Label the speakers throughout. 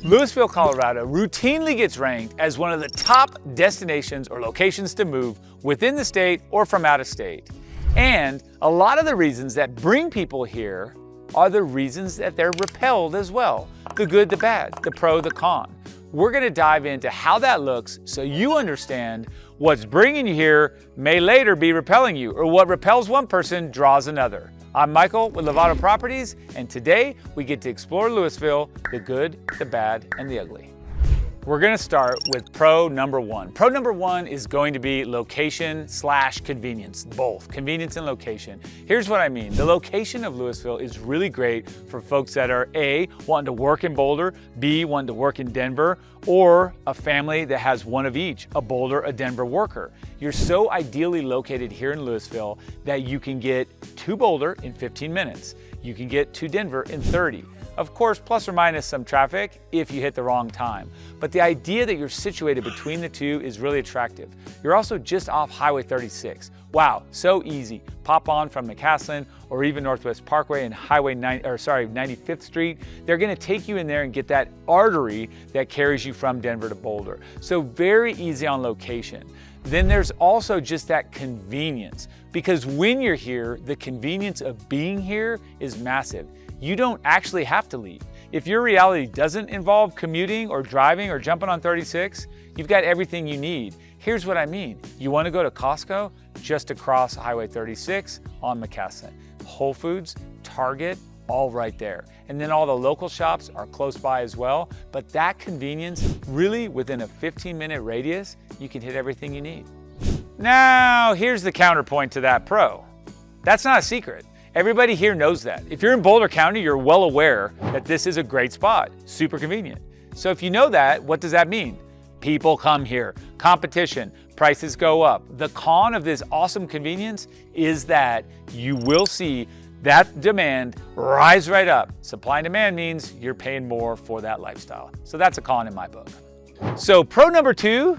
Speaker 1: Louisville, Colorado routinely gets ranked as one of the top destinations or locations to move within the state or from out of state. And a lot of the reasons that bring people here are the reasons that they're repelled as well. The good, the bad, the pro, the con. We're gonna dive into how that looks so you understand what's bringing you here may later be repelling you, or what repels one person draws another. I'm Michael with Lovato Properties, and today we get to explore Louisville, the good, the bad, and the ugly. We're gonna start with pro number one. Pro number one is going to be location/convenience, both convenience and location. Here's what I mean. The location of Louisville is really great for folks that are A, wanting to work in Boulder, B, wanting to work in Denver, or a family that has one of each, a Boulder, a Denver worker. You're so ideally located here in Louisville that you can get to Boulder in 15 minutes. You can get to Denver in 30. Of course, plus or minus some traffic if you hit the wrong time. But the idea that you're situated between the two is really attractive. You're also just off Highway 36. Wow, so easy. Pop on from McCaslin or even Northwest Parkway and 95th Street. They're gonna take you in there and get that artery that carries you from Denver to Boulder. So very easy on location. Then there's also just that convenience, because when you're here, the convenience of being here is massive. You don't actually have to leave. If your reality doesn't involve commuting or driving or jumping on 36, you've got everything you need. Here's what I mean. You want to go to Costco? Just across Highway 36 on McCaslin. Whole Foods, Target, all right there. And then all the local shops are close by as well. But that convenience, really within a 15-minute radius, you can hit everything you need. Now, here's the counterpoint to that pro. That's not a secret. Everybody here knows that. If you're in Boulder County, you're well aware that this is a great spot, super convenient. So if you know that, what does that mean? People come here, competition, prices go up. The con of this awesome convenience is that you will see that demand rise right up. Supply and demand means you're paying more for that lifestyle. So that's a con in my book. So pro number two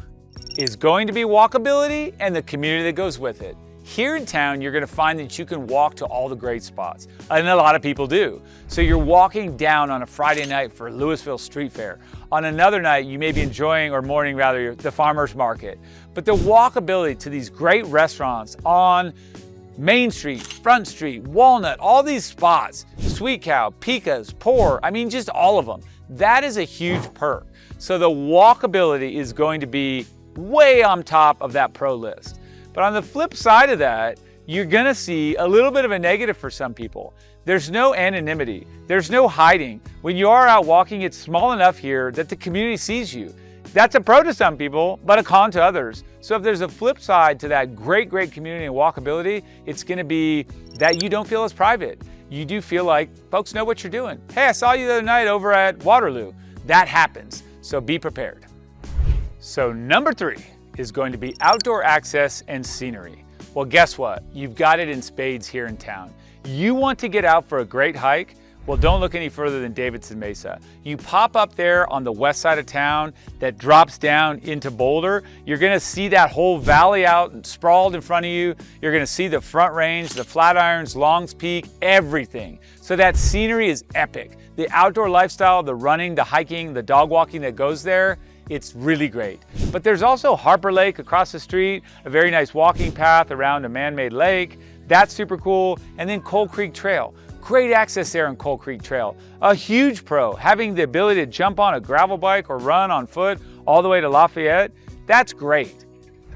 Speaker 1: is going to be walkability and the community that goes with it. Here in town, you're gonna find that you can walk to all the great spots, and a lot of people do. So you're walking down on a Friday night for Louisville Street Fair. On another night, you may be enjoying, or morning rather, the farmer's market. But the walkability to these great restaurants on Main Street, Front Street, Walnut, all these spots, Sweet Cow, Pika's, Pour, I mean just all of them. That is a huge perk. So the walkability is going to be way on top of that pro list. But on the flip side of that, you're gonna see a little bit of a negative for some people. There's no anonymity, there's no hiding. When you are out walking, it's small enough here that the community sees you. That's a pro to some people, but a con to others. So if there's a flip side to that great community and walkability, it's gonna be that you don't feel as private. You do feel like folks know what you're doing. Hey, I saw you the other night over at Waterloo. That happens, so be prepared. So number three is going to be outdoor access and scenery. Well, guess what? You've got it in spades here in town. You want to get out for a great hike? Well, don't look any further than Davidson Mesa. You pop up there on the west side of town that drops down into Boulder. You're gonna see that whole valley out and sprawled in front of you. You're gonna see the Front Range, the Flatirons, Longs Peak, everything. So that scenery is epic. The outdoor lifestyle, the running, the hiking, the dog walking that goes there, it's really great. But there's also Harper Lake across the street, a very nice walking path around a man-made lake. That's super cool. And then Coal Creek Trail. Great access there on Coal Creek Trail. A huge pro, having the ability to jump on a gravel bike or run on foot all the way to Lafayette. That's great.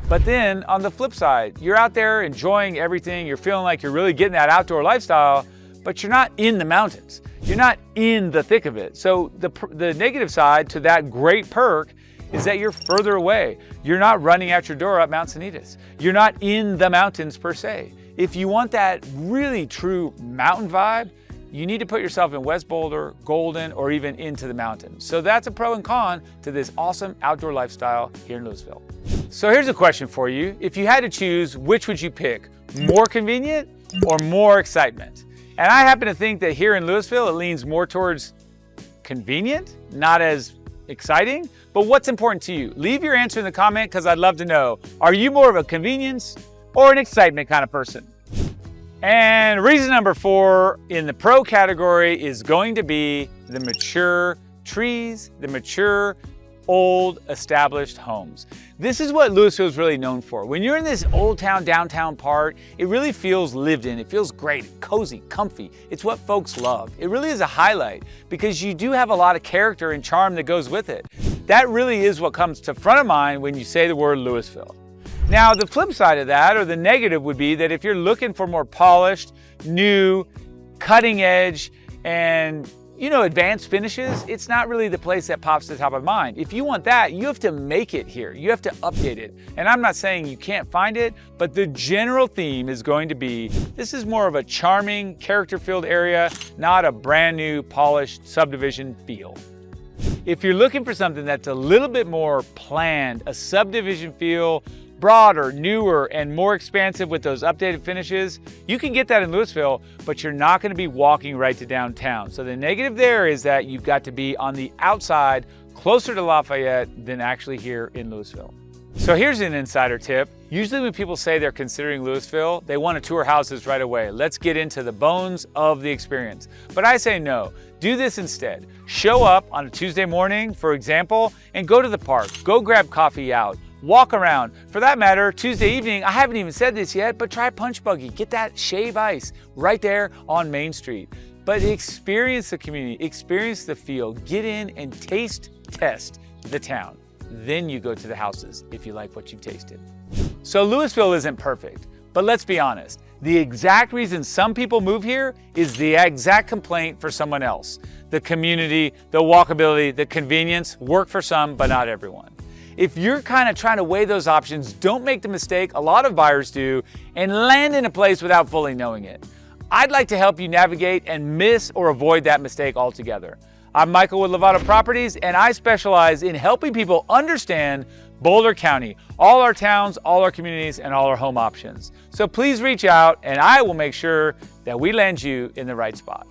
Speaker 1: But then on the flip side, you're out there enjoying everything. You're feeling like you're really getting that outdoor lifestyle, but you're not in the mountains. You're not in the thick of it. So the negative side to that great perk is that you're further away. You're not running out your door up Mount Sanitas. You're not in the mountains per se. If you want that really true mountain vibe, you need to put yourself in West Boulder, Golden, or even into the mountains. So that's a pro and con to this awesome outdoor lifestyle here in Louisville. So here's a question for you. If you had to choose, which would you pick? More convenient or more excitement? And I happen to think that here in Louisville, it leans more towards convenient, not as exciting. But what's important to you? Leave your answer in the comment, because I'd love to know. Are you more of a convenience or an excitement kind of person? And reason number 4 in the pro category is going to be the mature trees, the mature, old, established homes. This is what Louisville is really known for. When you're in this old town, downtown part, it really feels lived in. It feels great, cozy, comfy. It's what folks love. It really is a highlight because you do have a lot of character and charm that goes with it. That really is what comes to front of mind when you say the word Louisville. Now, the flip side of that, or the negative, would be that if you're looking for more polished, new, cutting edge, and advanced finishes, it's not really the place that pops to the top of mind. If you want that, you have to make it here. You have to update it. And I'm not saying you can't find it, but the general theme is going to be, this is more of a charming, character-filled area, not a brand new, polished subdivision feel. If you're looking for something that's a little bit more planned, a subdivision feel, broader, newer, and more expansive with those updated finishes, you can get that in Louisville, but you're not going to be walking right to downtown. So the negative there is that you've got to be on the outside, closer to Lafayette than actually here in Louisville. So here's an insider tip. Usually when people say they're considering Louisville, they want to tour houses right away. Let's get into the bones of the experience. But I say no. Do this instead. Show up on a Tuesday morning, for example, and go to the park. Go grab coffee out. Walk around. For that matter, Tuesday evening, I haven't even said this yet, but try Punch Buggy. Get that shave ice right there on Main Street. But experience the community, experience the feel, get in and taste test the town. Then you go to the houses if you like what you've tasted. So Louisville isn't perfect, but let's be honest. The exact reason some people move here is the exact complaint for someone else. The community, the walkability, the convenience work for some, but not everyone. If you're kind of trying to weigh those options, don't make the mistake a lot of buyers do and land in a place without fully knowing it. I'd like to help you navigate and miss or avoid that mistake altogether. I'm Michael with Lovato Properties, and I specialize in helping people understand Boulder County, all our towns, all our communities, and all our home options. So please reach out and I will make sure that we land you in the right spot.